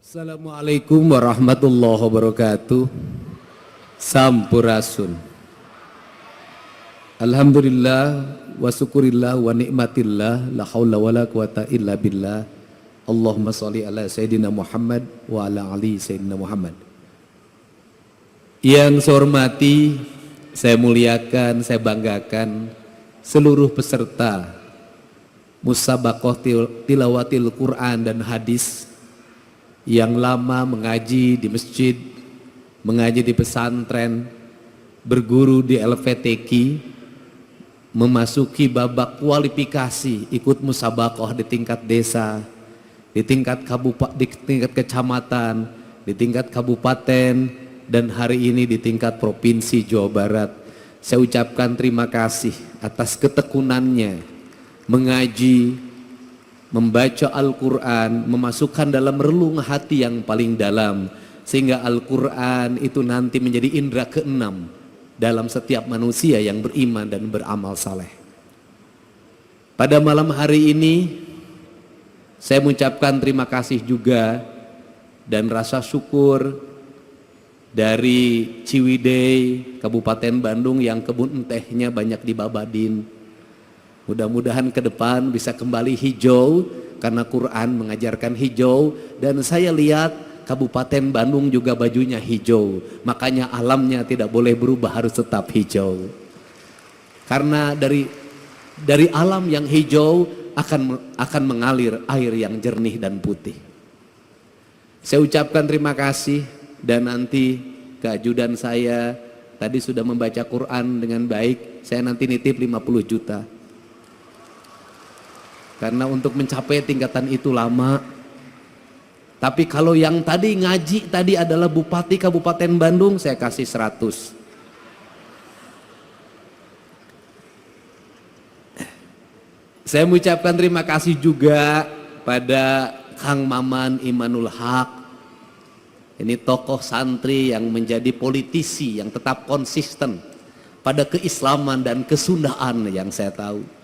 Assalamualaikum warahmatullahi wabarakatuh. Sampurasun. Alhamdulillah wa syukurillah wa nikmatillah la haula wala quwata illa billah. Allahumma sholli ala sayyidina Muhammad wa ala ali sayyidina Muhammad. Yang saya hormati, saya muliakan, saya banggakan seluruh peserta musabaqah tilawatil Quran dan hadis yang lama mengaji di masjid, mengaji di pesantren, berguru di LVTQ, memasuki babak kualifikasi ikut musabaqah di tingkat desa, di tingkat kecamatan, di tingkat kabupaten, dan hari ini di tingkat provinsi Jawa Barat. Saya ucapkan terima kasih atas ketekunannya mengaji, membaca Al-Quran, memasukkan dalam relung hati yang paling dalam, sehingga Al-Quran itu nanti menjadi indera keenam dalam setiap manusia yang beriman dan beramal saleh. Pada malam hari ini saya mengucapkan terima kasih juga dan rasa syukur dari Ciwidey, Kabupaten Bandung yang kebun tehnya banyak di Babadin. Mudah-mudahan ke depan bisa kembali hijau karena Quran mengajarkan hijau, dan saya lihat Kabupaten Bandung juga bajunya hijau, makanya alamnya tidak boleh berubah, harus tetap hijau. Karena dari alam yang hijau akan mengalir air yang jernih dan putih. Saya ucapkan terima kasih, dan nanti keajudan saya tadi sudah membaca Quran dengan baik, saya nanti nitip 50 juta. Karena untuk mencapai tingkatan itu lama. Tapi kalau yang tadi ngaji tadi adalah Bupati Kabupaten Bandung, saya kasih 100. Saya mengucapkan terima kasih juga pada Kang Maman Imanul Haq. Ini tokoh santri yang menjadi politisi yang tetap konsisten pada keislaman dan kesundaan yang saya tahu.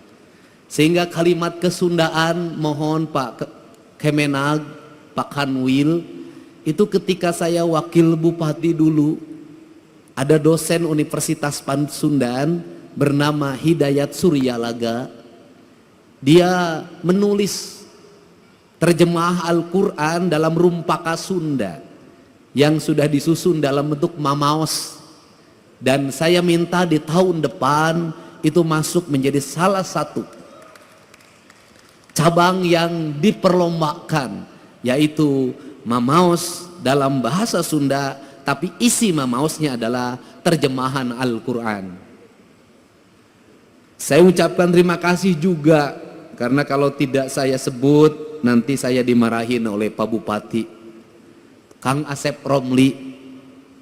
Sehingga kalimat kesundaan, mohon Pak Kemenag, Pak Kanwil, itu ketika saya wakil bupati dulu, ada dosen Universitas Pasundan bernama Hidayat Suryalaga. Dia menulis terjemah Al-Quran dalam rumpaka Sunda yang sudah disusun dalam bentuk mamaos. Dan saya minta di tahun depan itu masuk menjadi salah satu cabang yang diperlombakan, yaitu mamaos dalam bahasa Sunda, tapi isi mamaosnya adalah terjemahan Al-Quran. Saya ucapkan terima kasih juga, karena kalau tidak saya sebut nanti saya dimarahin oleh Pak Bupati. Kang Asep Romli,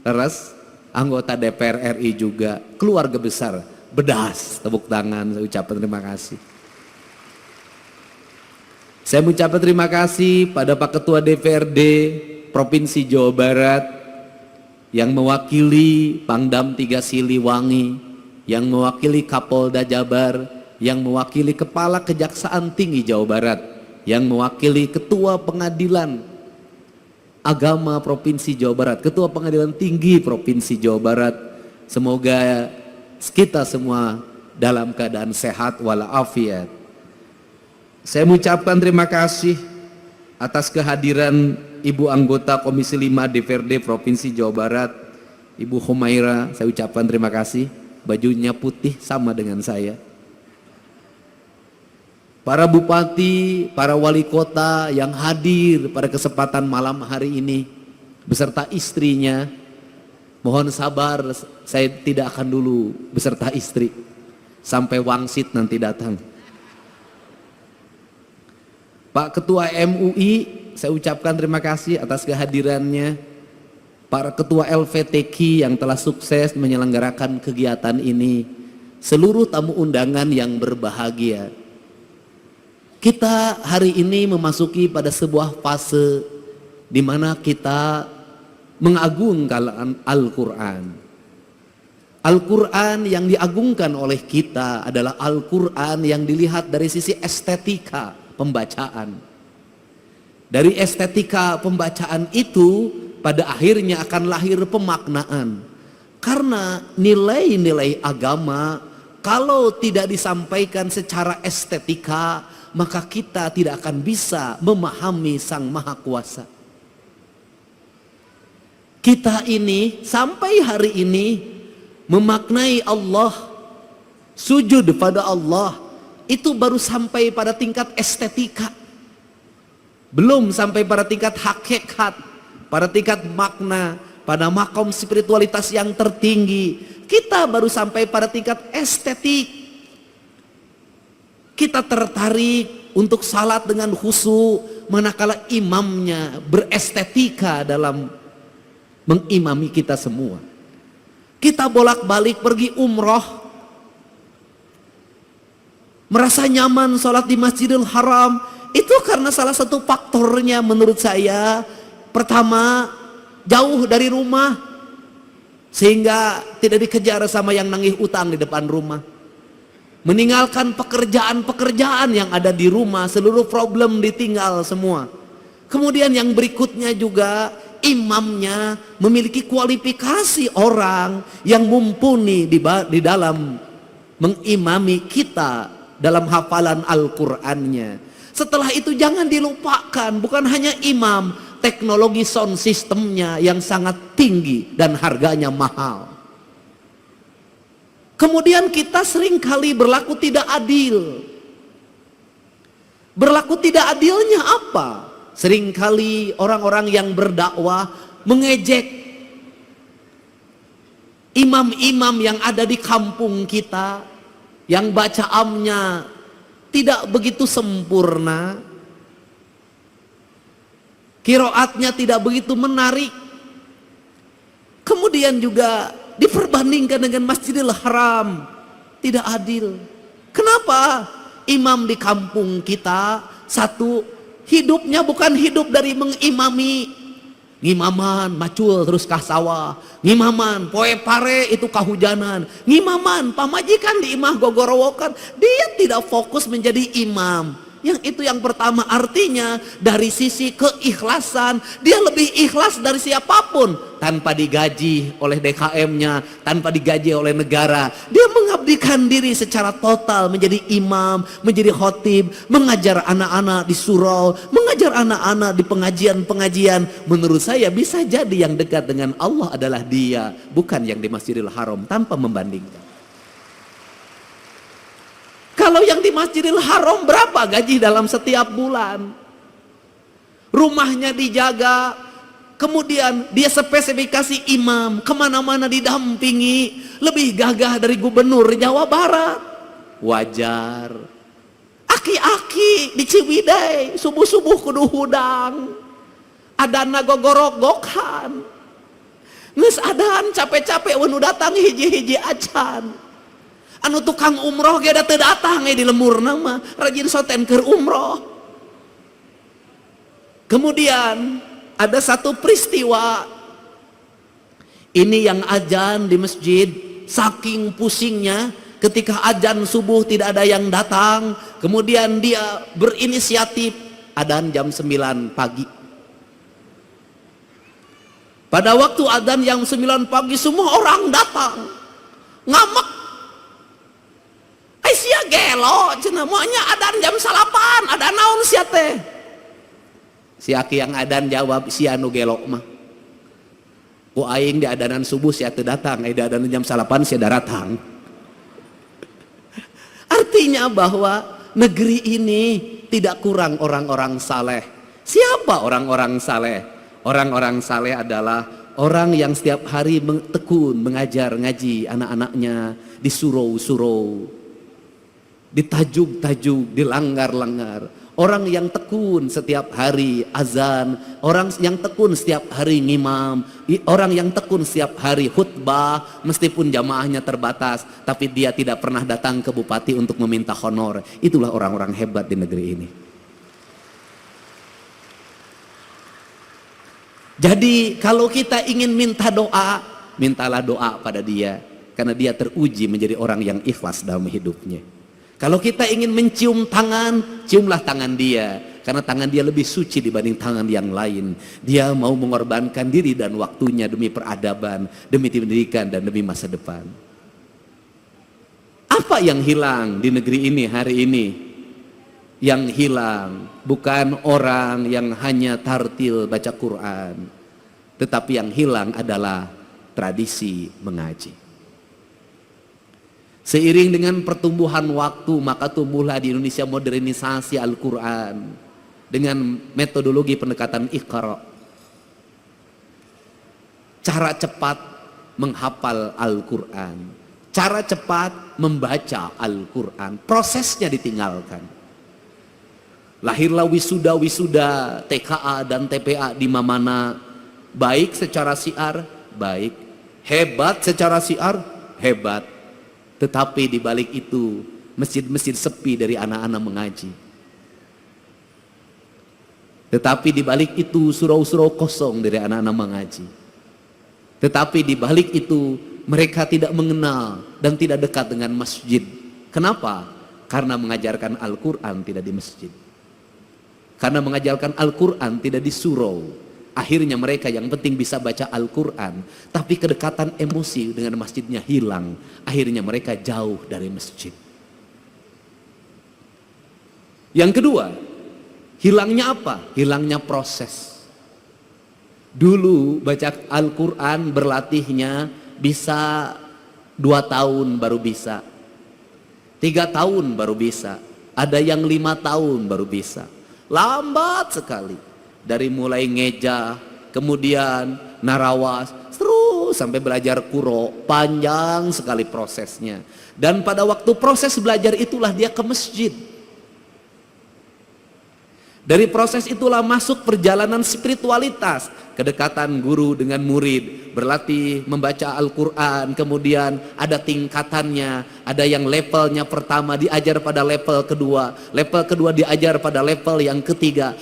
terus anggota DPR RI juga, keluarga besar, bedas, tepuk tangan, saya ucapkan terima kasih. Saya mengucapkan terima kasih pada Pak Ketua DPRD Provinsi Jawa Barat yang mewakili Pangdam 3 Siliwangi, yang mewakili Kapolda Jabar, yang mewakili Kepala Kejaksaan Tinggi Jawa Barat, yang mewakili Ketua Pengadilan Agama Provinsi Jawa Barat, Ketua Pengadilan Tinggi Provinsi Jawa Barat. Semoga kita semua dalam keadaan sehat walafiat. Saya mengucapkan terima kasih atas kehadiran Ibu anggota Komisi 5 DPRD Provinsi Jawa Barat, Ibu Humaira. Saya ucapkan terima kasih, bajunya putih sama dengan saya. Para bupati, para wali kota yang hadir pada kesempatan malam hari ini beserta istrinya, mohon sabar, saya tidak akan dulu beserta istri sampai wangsit nanti datang. Pak Ketua MUI, saya ucapkan terima kasih atas kehadirannya. Para Ketua LVTQ yang telah sukses menyelenggarakan kegiatan ini. Seluruh tamu undangan yang berbahagia. Kita hari ini memasuki pada sebuah fase di mana kita mengagungkan Al-Quran. Al-Quran yang diagungkan oleh kita adalah Al-Quran yang dilihat dari sisi estetika pembacaan. Dari estetika pembacaan itu pada akhirnya akan lahir pemaknaan. Karena nilai-nilai agama kalau tidak disampaikan secara estetika, maka kita tidak akan bisa memahami Sang Maha Kuasa. Kita ini sampai hari ini memaknai Allah, sujud pada Allah, itu baru sampai pada tingkat estetika. Belum sampai pada tingkat hakikat, pada tingkat makna, pada makom spiritualitas yang tertinggi. Kita baru sampai pada tingkat estetik. Kita tertarik untuk salat dengan khusyuk, manakala imamnya berestetika dalam mengimami kita semua. Kita bolak-balik pergi umroh, merasa nyaman salat di Masjidil Haram. Itu karena salah satu faktornya menurut saya, pertama jauh dari rumah sehingga tidak dikejar sama yang nagih utang di depan rumah, meninggalkan pekerjaan-pekerjaan yang ada di rumah, seluruh problem ditinggal semua. Kemudian yang berikutnya juga imamnya memiliki kualifikasi orang yang mumpuni di dalam mengimami kita dalam hafalan Al-Qur'annya. Setelah itu jangan dilupakan, bukan hanya imam, teknologi sound systemnya yang sangat tinggi dan harganya mahal. Kemudian kita seringkali berlaku tidak adil. Berlaku tidak adilnya apa? Seringkali orang-orang yang berdakwah mengejek imam-imam yang ada di kampung kita, yang bacaannya tidak begitu sempurna, qiraatnya tidak begitu menarik. Kemudian juga diperbandingkan dengan Masjidil Haram, tidak adil. Kenapa? Imam di kampung kita, satu, hidupnya bukan hidup dari mengimami. Ngimaman macul terus kah sawah, ngimaman poe pare itu kahujanan, ngimaman pamajikan di imah gogorowokan. Dia tidak fokus menjadi imam. Yang itu yang pertama, artinya dari sisi keikhlasan dia lebih ikhlas dari siapapun, tanpa digaji oleh DKM-nya, tanpa digaji oleh negara. Dia mengabdikan diri secara total menjadi imam, menjadi khotib, mengajar anak-anak di surau, mengajar anak-anak di pengajian-pengajian. Menurut saya bisa jadi yang dekat dengan Allah adalah dia, bukan yang di Masjidil Haram, tanpa membandingkan. Kalau yang di Masjidil Haram berapa gaji dalam setiap bulan? Rumahnya dijaga, kemudian dia spesifikasi imam, kemana-mana didampingi, lebih gagah dari gubernur Jawa Barat. Wajar. Aki-aki di Ciwidey, subuh-subuh kudu hudang, adana gogorogokan, nges adan capek-capek wenu datang hiji-hiji acan. Anu tukang umroh ge da teu datang di lemur nama rajin soten keur umroh. Kemudian ada satu peristiwa ini yang azan di masjid, saking pusingnya ketika azan subuh tidak ada yang datang, kemudian dia berinisiatif adzan jam 9 pagi. Pada waktu adzan jam 9 pagi semua orang datang, ngamak. Sia gelo cenah moanya adan jam 8, ada naon sia teh. Si aki yang adan jawab, sia anu gelo mah. Ku aing di adanan subuh sia teu datang, di adanan jam 8 sia datang. Artinya bahwa negeri ini tidak kurang orang-orang saleh. Siapa orang-orang saleh? Orang-orang saleh adalah orang yang setiap hari tekun mengajar ngaji anak-anaknya di surau-surau, di tajuk-tajuk, di langgar-langgar. Orang yang tekun setiap hari azan, orang yang tekun setiap hari ngimam, orang yang tekun setiap hari khutbah, meskipun jamaahnya terbatas, tapi dia tidak pernah datang ke bupati untuk meminta honor. Itulah orang-orang hebat di negeri ini. Jadi kalau kita ingin minta doa, mintalah doa pada dia, karena dia teruji menjadi orang yang ikhlas dalam hidupnya. Kalau kita ingin mencium tangan, ciumlah tangan dia. karena tangan dia lebih suci dibanding tangan yang lain. Dia mau mengorbankan diri dan waktunya demi peradaban, demi pendidikan, dan demi masa depan. Apa yang hilang di negeri ini hari ini? Yang hilang bukan orang yang hanya tartil baca Quran, tetapi yang hilang adalah tradisi mengaji. Seiring dengan pertumbuhan waktu, maka tumbuhlah di Indonesia modernisasi Al-Quran dengan metodologi pendekatan Iqra. Cara cepat menghafal Al-Quran, cara cepat membaca Al-Quran, prosesnya ditinggalkan. Lahirlah wisuda-wisuda TKA dan TPA di mana baik secara syiar, baik, hebat secara syiar, hebat. Tetapi di balik itu masjid-masjid sepi dari anak-anak mengaji. Tetapi di balik itu surau-surau kosong dari anak-anak mengaji. Tetapi di balik itu mereka tidak mengenal dan tidak dekat dengan masjid. Kenapa? Karena mengajarkan Al-Quran tidak di masjid. Karena mengajarkan Al-Quran tidak di surau. Akhirnya mereka yang penting bisa baca Al-Quran, tapi kedekatan emosi dengan masjidnya hilang. Akhirnya mereka jauh dari masjid. Yang kedua, hilangnya apa? Hilangnya proses. Dulu baca Al-Quran berlatihnya bisa 2 tahun baru bisa, 3 tahun baru bisa, ada yang 5 tahun baru bisa. Lambat sekali. Dari mulai ngeja, kemudian narawas, terus sampai belajar kuro, panjang sekali prosesnya. Dan pada waktu proses belajar itulah dia ke masjid. Dari proses itulah masuk perjalanan spiritualitas, kedekatan guru dengan murid, berlatih membaca Al-Quran, kemudian ada tingkatannya, ada yang levelnya pertama diajar pada level kedua diajar pada level yang ketiga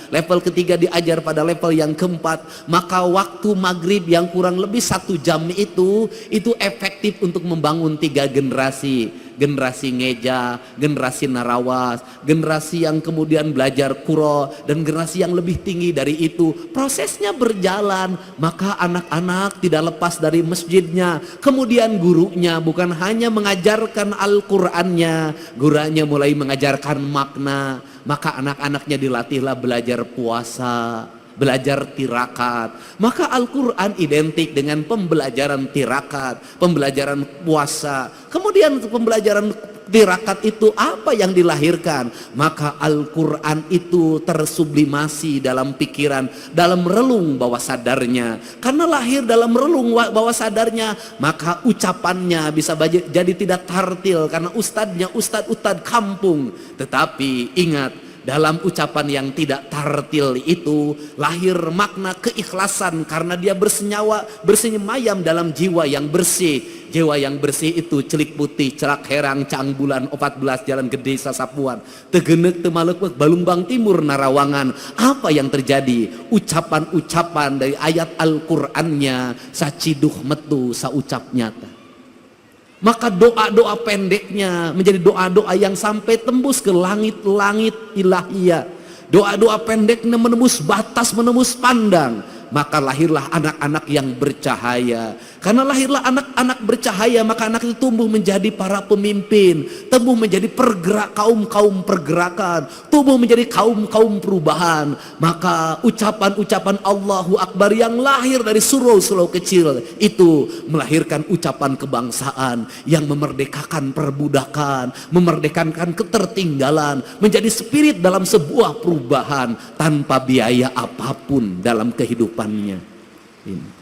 diajar pada level yang keempat. Maka waktu maghrib yang kurang lebih 1 jam itu efektif untuk membangun 3 generasi. Generasi ngeja, generasi narawas, generasi yang kemudian belajar kuro, dan generasi yang lebih tinggi dari itu. Prosesnya berjalan, maka anak-anak tidak lepas dari masjidnya. Kemudian gurunya bukan hanya mengajarkan Al-Qur'annya, gurunya mulai mengajarkan makna. Maka anak-anaknya dilatihlah belajar puasa, belajar tirakat. Maka Al-Quran identik dengan pembelajaran tirakat, pembelajaran puasa. Kemudian pembelajaran tirakat itu apa yang dilahirkan? Maka Al-Quran itu tersublimasi dalam pikiran, dalam relung bawah sadarnya. Karena lahir dalam relung bawah sadarnya, maka ucapannya bisa jadi tidak tartil karena ustadznya ustadz kampung. Tetapi ingat, dalam ucapan yang tidak tartil itu lahir makna keikhlasan karena dia bersenyamayam dalam jiwa yang bersih. Jiwa yang bersih itu celik putih, celak herang, cang bulan, 14 jalan gede sasapuan, tegenek temalekut Balumbang Timur Narawangan. Apa yang terjadi? Ucapan-ucapan dari ayat Al-Qur'annya saciduh metu saucap nyata. Maka doa-doa pendeknya menjadi doa-doa yang sampai tembus ke langit-langit ilahiyah. Doa-doa pendeknya menembus batas, menembus pandang. Maka lahirlah anak-anak yang bercahaya. Karena lahirlah anak-anak bercahaya, maka anak itu tumbuh menjadi para pemimpin, tumbuh menjadi kaum-kaum pergerakan, tumbuh menjadi kaum-kaum perubahan. Maka ucapan-ucapan Allahu Akbar yang lahir dari surau-surau kecil itu melahirkan ucapan kebangsaan yang memerdekakan perbudakan, memerdekakan ketertinggalan, menjadi spirit dalam sebuah perubahan tanpa biaya apapun dalam kehidupannya ini.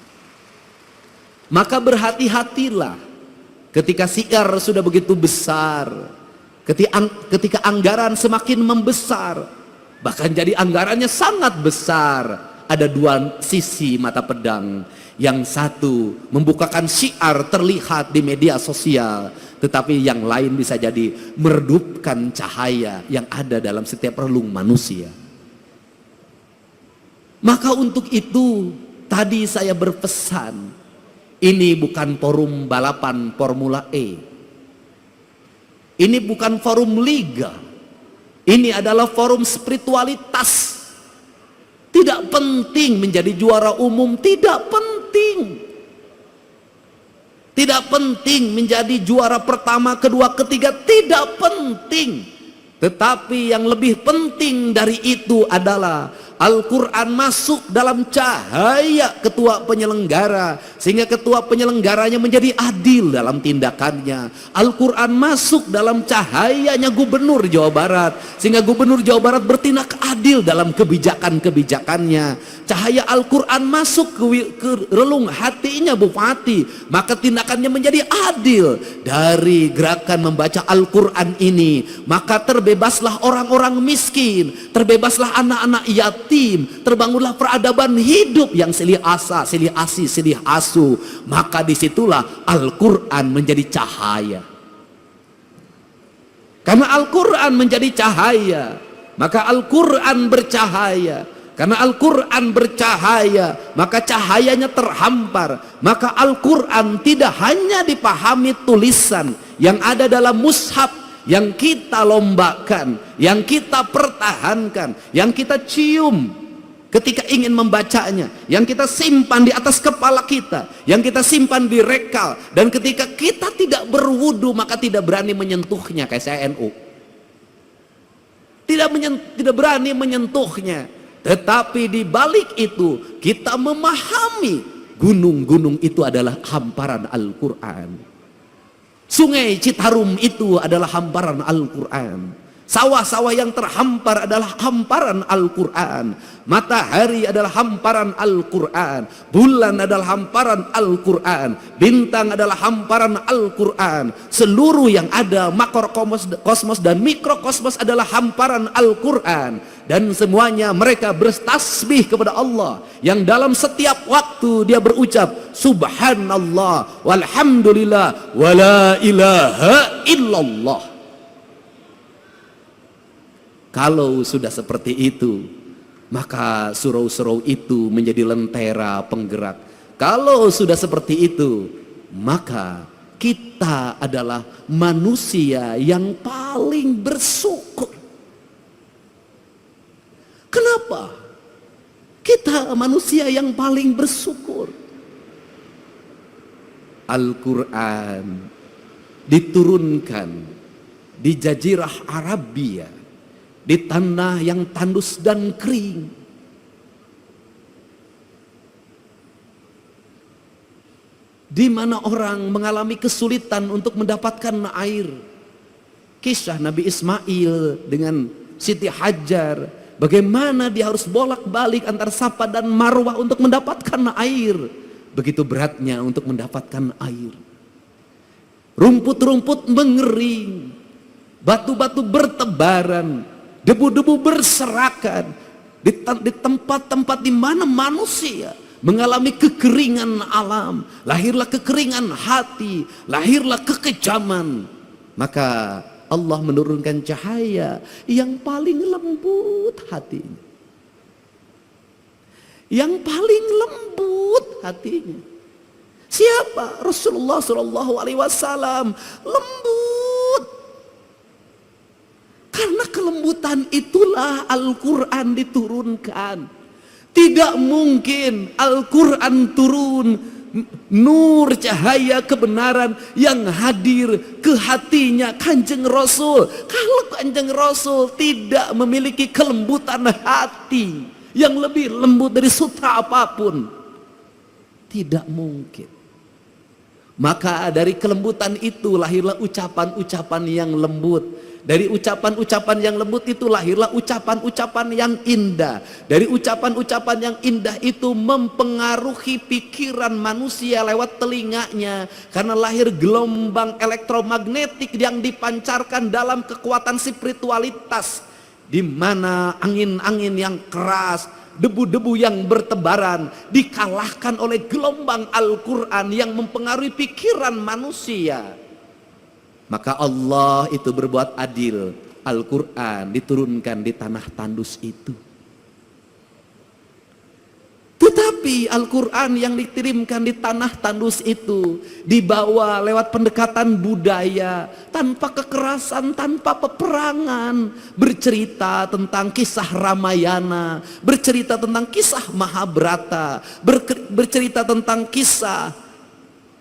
Maka berhati-hatilah ketika syiar sudah begitu besar, ketika anggaran semakin membesar, bahkan jadi anggarannya sangat besar. Ada 2 sisi mata pedang. Yang satu membukakan syiar terlihat di media sosial, tetapi yang lain bisa jadi meredupkan cahaya yang ada dalam setiap relung manusia. Maka untuk itu tadi saya berpesan, ini bukan forum balapan Formula E. Ini bukan forum liga. Ini adalah forum spiritualitas. Tidak penting menjadi juara umum, tidak penting. Tidak penting menjadi juara pertama, kedua, ketiga, tidak penting. Tetapi yang lebih penting dari itu adalah Al-Quran masuk dalam cahaya ketua penyelenggara, sehingga ketua penyelenggaranya menjadi adil dalam tindakannya. Al-Quran masuk dalam cahayanya gubernur Jawa Barat, sehingga gubernur Jawa Barat bertindak adil dalam kebijakan-kebijakannya. Cahaya Al-Quran masuk ke relung hatinya bupati, maka tindakannya menjadi adil. Dari gerakan membaca Al-Quran ini, maka terbebaslah orang-orang miskin, terbebaslah anak-anak yatim, terbangunlah peradaban hidup yang silih asa, silih asi, silih asu. Maka disitulah Al-Quran menjadi cahaya. Karena Al-Quran menjadi cahaya, maka Al-Quran bercahaya. Karena Al-Quran bercahaya, maka cahayanya terhampar. Maka Al-Quran tidak hanya dipahami tulisan yang ada dalam mushaf, yang kita lombakan, yang kita pertahankan, yang kita cium ketika ingin membacanya, yang kita simpan di atas kepala kita, yang kita simpan di rekal, dan ketika kita tidak berwudu maka tidak berani menyentuhnya, kayak saya NU. Tidak berani menyentuhnya. Tetapi di balik itu kita memahami gunung-gunung itu adalah hamparan Al-Quran. Sungai Citarum itu adalah hamparan Al-Quran. Sawah-sawah yang terhampar adalah hamparan Al-Quran. Matahari adalah hamparan Al-Quran. Bulan adalah hamparan Al-Quran. Bintang adalah hamparan Al-Quran. Seluruh yang ada, makrokosmos dan mikrokosmos adalah hamparan Al-Quran. Dan semuanya mereka bertasbih kepada Allah, yang dalam setiap waktu dia berucap Subhanallah walhamdulillah wala ilaha illallah. Kalau sudah seperti itu, maka surau-surau itu menjadi lentera penggerak. Kalau sudah seperti itu, maka kita adalah manusia yang paling bersyukur. Kenapa? Kita manusia yang paling bersyukur. Al-Quran diturunkan di Jazirah Arabia, di tanah yang tandus dan kering. Di mana orang mengalami kesulitan untuk mendapatkan air. Kisah Nabi Ismail dengan Siti Hajar, bagaimana dia harus bolak-balik antar Safa dan Marwah untuk mendapatkan air. Begitu beratnya untuk mendapatkan air. Rumput-rumput mengering, batu-batu bertebaran, debu-debu berserakan. Di tempat-tempat di mana manusia mengalami kekeringan alam, lahirlah kekeringan hati, lahirlah kekejaman. Maka Allah menurunkan cahaya yang paling lembut hatinya. Yang paling lembut hatinya. Siapa? Rasulullah SAW. Lembut. Karena kelembutan itulah Al-Quran diturunkan. Tidak mungkin Al-Quran turun, nur cahaya kebenaran yang hadir ke hatinya Kanjeng Rasul. Kalau Kanjeng Rasul tidak memiliki kelembutan hati yang lebih lembut dari sutra apapun, tidak mungkin. Maka dari kelembutan itu lahirlah ucapan-ucapan yang lembut. Dari ucapan-ucapan yang lembut itu lahirlah ucapan-ucapan yang indah. Dari ucapan-ucapan yang indah itu mempengaruhi pikiran manusia lewat telinganya. Karena lahir gelombang elektromagnetik yang dipancarkan dalam kekuatan spiritualitas. Di mana angin-angin yang keras, debu-debu yang bertebaran dikalahkan oleh gelombang Al-Quran yang mempengaruhi pikiran manusia. Maka Allah itu berbuat adil. Al-Quran diturunkan di tanah tandus itu. Tetapi Tetapi Al-Quran yang dikirimkan di tanah tandus itu dibawa lewat pendekatan budaya, tanpa kekerasan, tanpa peperangan, bercerita tentang kisah Ramayana, bercerita tentang kisah Mahabharata, bercerita tentang kisah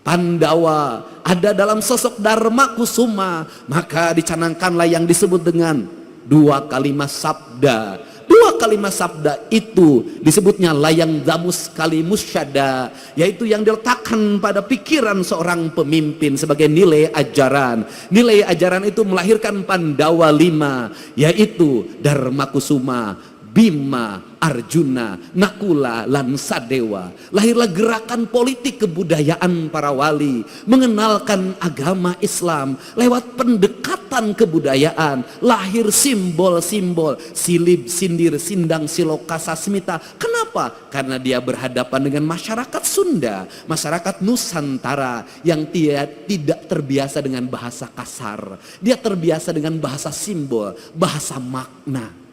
Pandawa, ada dalam sosok Dharma Kusuma. Maka dicanangkanlah yang disebut dengan dua kalimat sabda. Dua kalimat sabda itu disebutnya layang damus kalimus syada, yaitu yang diletakkan pada pikiran seorang pemimpin sebagai nilai ajaran. Nilai ajaran itu melahirkan Pandawa 5, yaitu Dharma Kusuma, Bima, Arjuna, Nakula, lan Sadewa. Lahirlah gerakan politik kebudayaan para wali, mengenalkan agama Islam lewat pendekatan kebudayaan. Lahir simbol-simbol silib, sindir, sindang, siloka, sasmita. Kenapa? Karena dia berhadapan dengan masyarakat Sunda, masyarakat Nusantara yang tidak terbiasa dengan bahasa kasar. Dia terbiasa dengan bahasa simbol, bahasa makna.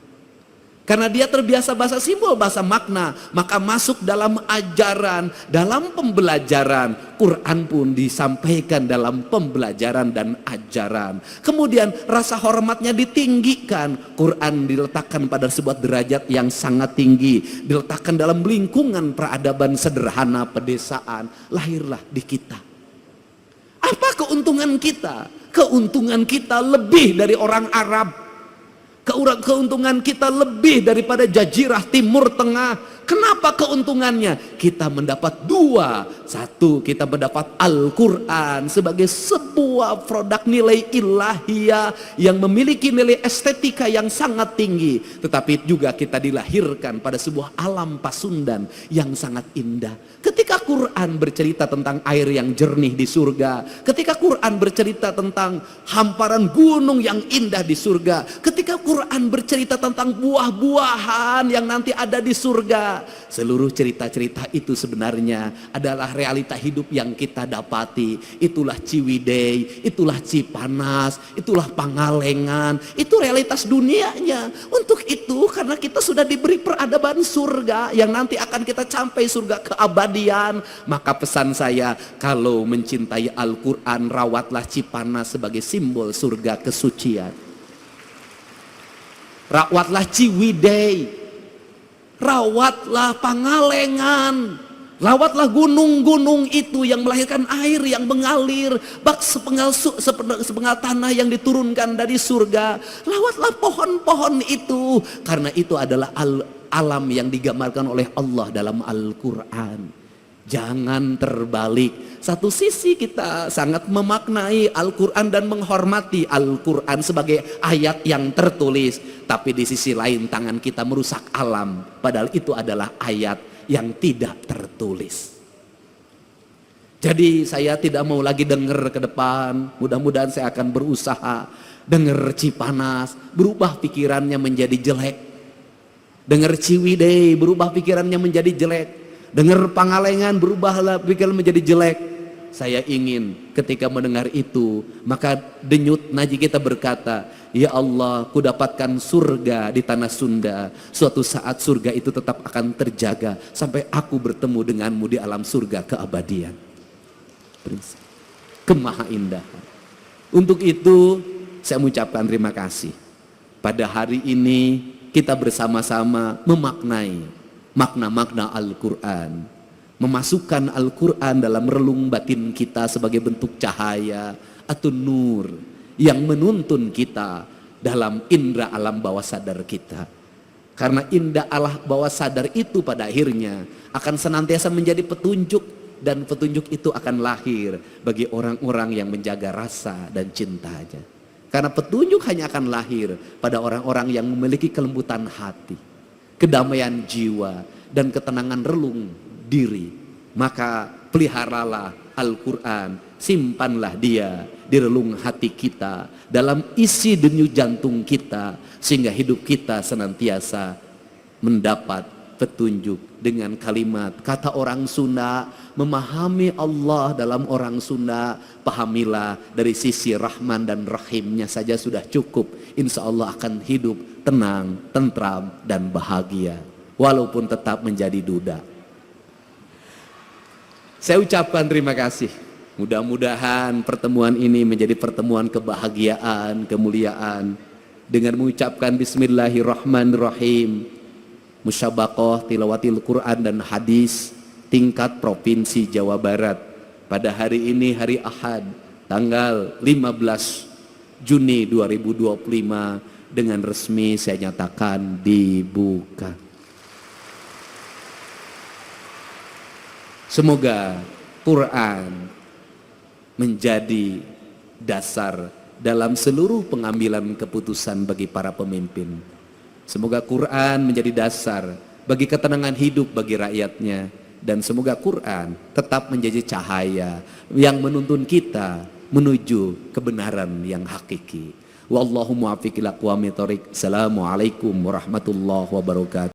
Karena dia terbiasa bahasa simbol, bahasa makna, maka masuk dalam ajaran, dalam pembelajaran. Quran pun disampaikan dalam pembelajaran dan ajaran. Kemudian rasa hormatnya ditinggikan. Quran diletakkan pada sebuah derajat yang sangat tinggi, diletakkan dalam lingkungan peradaban sederhana pedesaan. Lahirlah di kita. Apa keuntungan kita? Keuntungan kita lebih dari orang Arab. Keuntungan kita lebih daripada jazirah Timur Tengah. Kenapa keuntungannya? Kita mendapat dua. Satu, kita mendapat Al-Quran sebagai sebuah produk nilai ilahiyah yang memiliki nilai estetika yang sangat tinggi. Tetapi juga kita dilahirkan pada sebuah alam Pasundan yang sangat indah. Ketika Quran bercerita tentang air yang jernih di surga, ketika Quran bercerita tentang hamparan gunung yang indah di surga, ketika Quran bercerita tentang buah-buahan yang nanti ada di surga, seluruh cerita-cerita itu sebenarnya adalah realita hidup yang kita dapati. Itulah Ciwidey, itulah Cipanas, itulah Pangalengan, itu realitas dunianya. Untuk itu, karena kita sudah diberi peradaban surga yang nanti akan kita sampai surga keabadian, maka pesan saya, kalau mencintai Al-Quran, rawatlah Cipanas sebagai simbol surga kesucian. Rawatlah Ciwidey, rawatlah Pangalengan, rawatlah gunung-gunung itu yang melahirkan air yang mengalir, bak sepenggal tanah yang diturunkan dari surga. Rawatlah pohon-pohon itu, karena itu adalah alam yang digambarkan oleh Allah dalam Al-Quran. Jangan terbalik. Satu sisi kita sangat memaknai Al-Quran dan menghormati Al-Quran sebagai ayat yang tertulis, tapi di sisi lain tangan kita merusak alam, padahal itu adalah ayat yang tidak tertulis. Jadi saya tidak mau lagi dengar ke depan. Mudah-mudahan saya akan berusaha dengar Cipanas, berubah pikirannya menjadi jelek. Dengar Ciwidey, berubah pikirannya menjadi jelek. Dengar Pangalengan, berubahlah pikiran menjadi jelek. Saya ingin ketika mendengar itu, maka denyut nadi kita berkata, ya Allah, ku dapatkan surga di tanah Sunda. Suatu saat surga itu tetap akan terjaga sampai aku bertemu denganmu di alam surga keabadian. Kemaha indahan. Untuk itu saya mengucapkan terima kasih. Pada hari ini kita bersama-sama memaknai makna-makna Al-Quran, memasukkan Al-Quran dalam relung batin kita sebagai bentuk cahaya atau nur yang menuntun kita dalam indera alam bawah sadar kita. Karena indera alam bawah sadar itu pada akhirnya akan senantiasa menjadi petunjuk, dan petunjuk itu akan lahir bagi orang-orang yang menjaga rasa dan cintanya. Karena petunjuk hanya akan lahir pada orang-orang yang memiliki kelembutan hati, kedamaian jiwa, dan ketenangan relung diri. Maka peliharalah Al-Quran, simpanlah dia di relung hati kita, dalam isi denyut jantung kita, sehingga hidup kita senantiasa mendapat petunjuk. Dengan kalimat kata orang Sunda, memahami Allah dalam orang Sunda, pahamilah dari sisi Rahman dan Rahimnya saja sudah cukup. Insya Allah akan hidup tenang, tentram, dan bahagia, walaupun tetap menjadi duda. Saya ucapkan terima kasih. Mudah-mudahan pertemuan ini menjadi pertemuan kebahagiaan, kemuliaan. Dengan mengucapkan Bismillahirrahmanirrahim, musyabaqah tilawatil Quran dan hadis tingkat Provinsi Jawa Barat. Pada hari ini, hari Ahad, tanggal 15 Juni 2025, dengan resmi saya nyatakan dibuka. Semoga Quran menjadi dasar dalam seluruh pengambilan keputusan bagi para pemimpin. Semoga Quran menjadi dasar bagi ketenangan hidup bagi rakyatnya. Dan semoga Quran tetap menjadi cahaya yang menuntun kita menuju kebenaran yang hakiki. Wallahu muwaffiq ila aqwamit thoriq. Assalamualaikum warahmatullahi wabarakatuh.